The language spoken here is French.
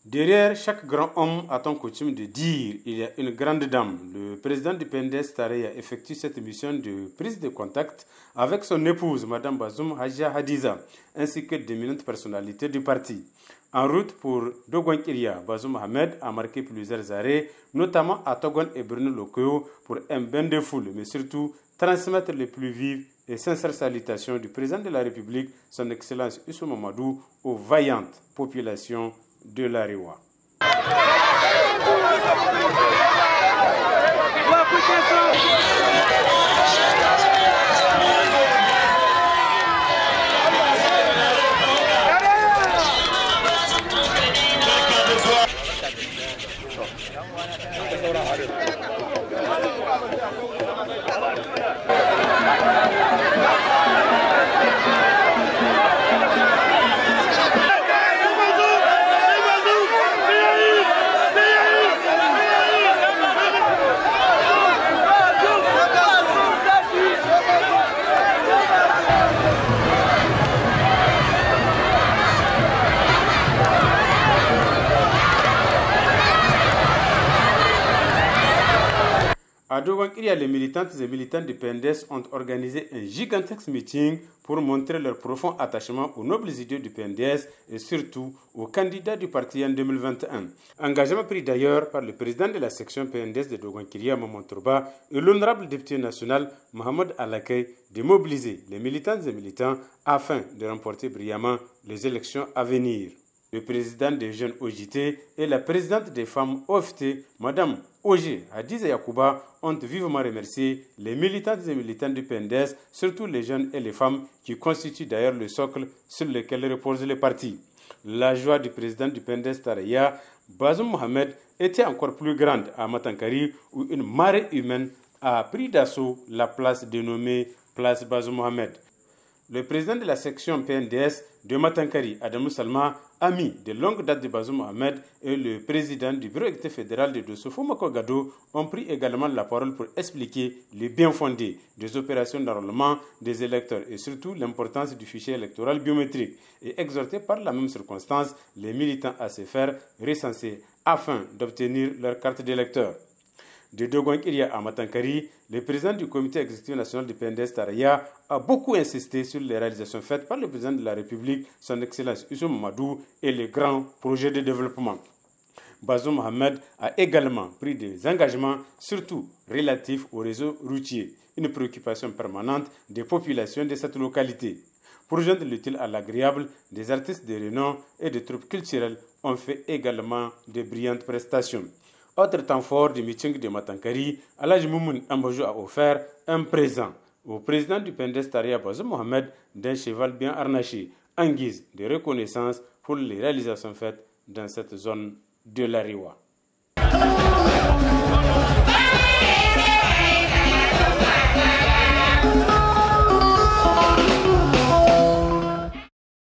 Derrière chaque grand homme, a-t-on coutume de dire, il y a une grande dame. Le président du PNDS Tareya effectue cette mission de prise de contact avec son épouse, Mme Bazoum Hadja Hadiza, ainsi que d'éminentes personnalités du parti. En route pour Dogon Kiria, Bazoum Mohamed a marqué plusieurs arrêts, notamment à Togon et Bruno Lokoyo, pour un bain de foule, mais surtout transmettre les plus vives et sincères salutations du président de la République, son Excellence Issou Mamadou, aux vaillantes populations de l'Ariwa. À Dogon Kiria, les militantes et militants du PNDS ont organisé un gigantesque meeting pour montrer leur profond attachement aux nobles idées du PNDS et surtout aux candidats du parti en 2021. Engagement pris d'ailleurs par le président de la section PNDS de Dogon Kiria, Maman Trouba, et l'honorable député national Mohamed Alakay de mobiliser les militantes et militants afin de remporter brillamment les élections à venir. Le président des jeunes OJT et la présidente des femmes OFT, Mme Oje Hadiza Yakouba, ont vivement remercié les militantes et militants du PNDS, surtout les jeunes et les femmes qui constituent d'ailleurs le socle sur lequel repose le parti. La joie du président du PNDS Tareya, Bazoum Mohamed, était encore plus grande à Matankari, où une marée humaine a pris d'assaut la place dénommée Place Bazoum Mohamed. Le président de la section PNDS de Matankari, Adamou Salma, ami de longue date de Bazoum Mohamed, et le président du bureau exécutif fédéral de Dosso, Fumako Gado, ont pris également la parole pour expliquer les bien fondés des opérations d'enrôlement des électeurs et surtout l'importance du fichier électoral biométrique et exhorter par la même circonstance les militants à se faire recenser afin d'obtenir leur carte d'électeur. De Dogon Kiria à Matankari, le président du comité exécutif national du PNDS Tareya a beaucoup insisté sur les réalisations faites par le président de la République, son Excellence Issou Mamadou, et les grands projets de développement. Bazoum Mohamed a également pris des engagements, surtout relatifs au réseau routier, une préoccupation permanente des populations de cette localité. Pour joindre l'utile à l'agréable, des artistes de renom et des troupes culturelles ont fait également de brillantes prestations. Autre temps fort du meeting de Matankari, Alhaji Moumoun Ambojou a offert un présent au président du PNDS Tareya Bazoum Mohamed d'un cheval bien harnaché, en guise de reconnaissance pour les réalisations faites dans cette zone de l'Ariwa.